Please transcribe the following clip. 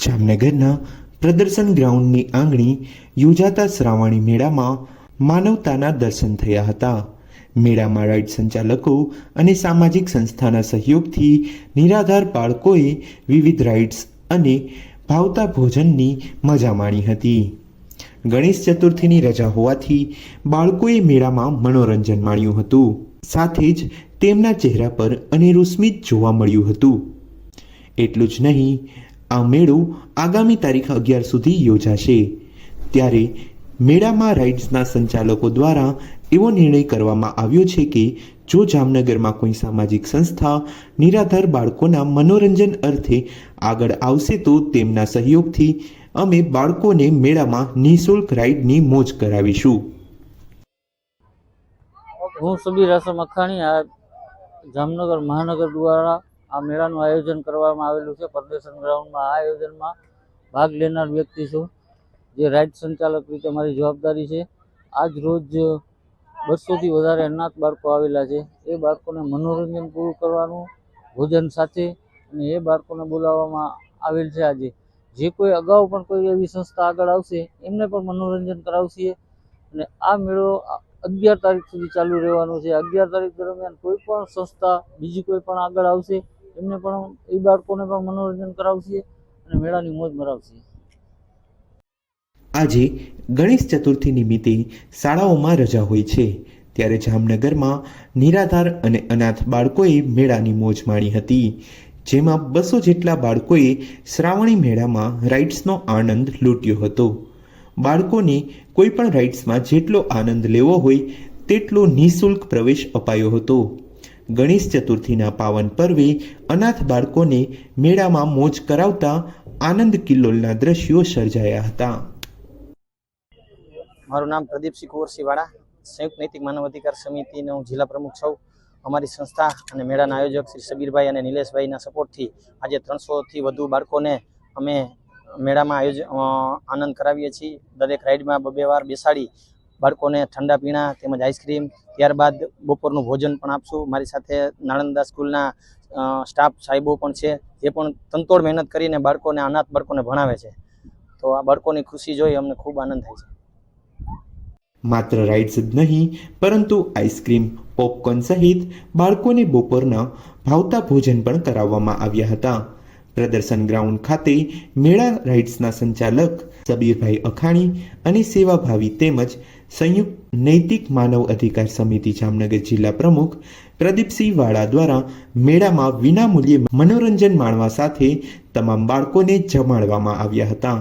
જામનગરના પ્રદર્શન ગ્રાઉન્ડની આંગણે યોજાતા શ્રાવણી મેળામાં માનવતાના દર્શન થયા હતા. મેળામાં રાઇડ સંચાલકો અને સામાજિક સંસ્થાના સહયોગથી નિરાધાર બાળકોએ વિવિધ રાઇડ્સ અને ભાવતા ભોજનની મજા માણી હતી. ગણેશ ચતુર્થીની રજા હોવાથી બાળકોએ મેળામાં મનોરંજન માણ્યું હતું. સાથે જ તેમના ચહેરા પર અનેરું સ્મિત જોવા મળ્યું હતું. એટલું જ નહીં, આ મેળો આગામી તારીખ 11 સુધી યોજાશે. ત્યારે મેળામાં રાઇડ્સના સંચાલકો દ્વારા એવો નિર્ણય કરવામાં આવ્યો છે કે જો જામનગરમાં કોઈ સામાજિક સંસ્થા નિરાધાર બાળકોના મનોરંજન અર્થે આગળ આવશે તો તેમના સહયોગથી અમે બાળકોને મેળામાં નિઃશુલ્ક રાઇડની મોજ કરાવીશું. હું સબીર આસમ અખાણી, આ જામનગર મહાનગર દ્વારા આ મેળાનું આયોજન કરવામાં આવેલું છે. પ્રદર્શન ગ્રાઉન્ડમાં આ આયોજનમાં ભાગ લેનાર વ્યક્તિ છું, જે રાઇડ સંચાલક રીતે મારી જવાબદારી છે. આજ રોજ 200થી વધારે અનાથ બાળકો આવેલા છે. એ બાળકોને મનોરંજન પૂરું કરવાનું ભોજન સાથે અને એ બાળકોને બોલાવવામાં આવેલ છે. આજે જે કોઈ અગાઉ પણ કોઈ એવી સંસ્થા આગળ આવશે એમને પણ મનોરંજન કરાવશે. અને આ મેળો 11 તારીખ સુધી ચાલુ રહેવાનો છે. 11 તારીખ દરમિયાન કોઈ પણ સંસ્થા બીજી કોઈ પણ આગળ આવશે એમને પણ એ બાળકોને પણ મનોરંજન કરાવશે અને મેળાની મોજ મરાવશે. આજે ગણેશ ચતુર્થી નિમિત્તે શાળાઓમાં રજા હોય છે, ત્યારે જામનગરમાં નિરાધાર અને અનાથ બાળકોએ મેળાની મોજ માણી હતી. જેમાં 200 જેટલા બાળકોએ શ્રાવણી મેળામાં રાઇડ્સનો આનંદ લૂંટ્યો હતો. બાળકોને કોઈ પણ રાઇડ્સમાં જેટલો આનંદ લેવો હોય તેટલો નિઃશુલ્ક પ્રવેશ અપાયો હતો. ગણેશ ચતુર્થીના પાવન પર્વે અનાથ બાળકોને મેળામાં મોજ કરાવતા આનંદ કિલ્લોલના દ્રશ્યો સર્જાયા હતા. મારું નામ પ્રદીપસિંહ કુંવરસિંહ વાળા, સંયુક્ત નૈતિક માનવ અધિકાર સમિતિનો જિલ્લા પ્રમુખ છું. અમારી સંસ્થા અને મેળાના આયોજક શ્રી સબીરભાઈ અને નિલેશભાઈના સપોર્ટથી આજે 300થી વધુ બાળકોને અમે મેળામાં આનંદ કરાવીએ છીએ. દરેક રાઇડમાં 2 વાર બેસાડી બાળકોને ઠંડા પીણા તેમજ આઈસ્ક્રીમ, ત્યારબાદ બપોરનું ભોજન પણ આપશું. મારી સાથે નાલંદા સ્કૂલના સ્ટાફ સાહેબો પણ છે, જે પણ તનતોડ મહેનત કરીને બાળકોને, અનાથ બાળકોને ભણાવે છે. તો આ બાળકોની ખુશી જોઈ અમને ખૂબ આનંદ થાય છે. માત્ર રાઇડ્સ જ નહીં પરંતુ આઈસ્ક્રીમ, પોપકોર્ન સહિત બાળકોને બપોરના ભાવતા ભોજન પણ કરાવવામાં આવ્યા હતા. પ્રદર્શન ગ્રાઉન્ડ ખાતે મેળા રાઇડ્સના સંચાલક સબીરભાઈ અખાણી અને સેવાભાવી તેમજ સંયુક્ત નૈતિક માનવ અધિકાર સમિતિ જામનગર જિલ્લા પ્રમુખ પ્રદીપસિંહ વાળા દ્વારા મેળામાં વિનામૂલ્યે મનોરંજન માણવા સાથે તમામ બાળકોને જમાડવામાં આવ્યા હતા.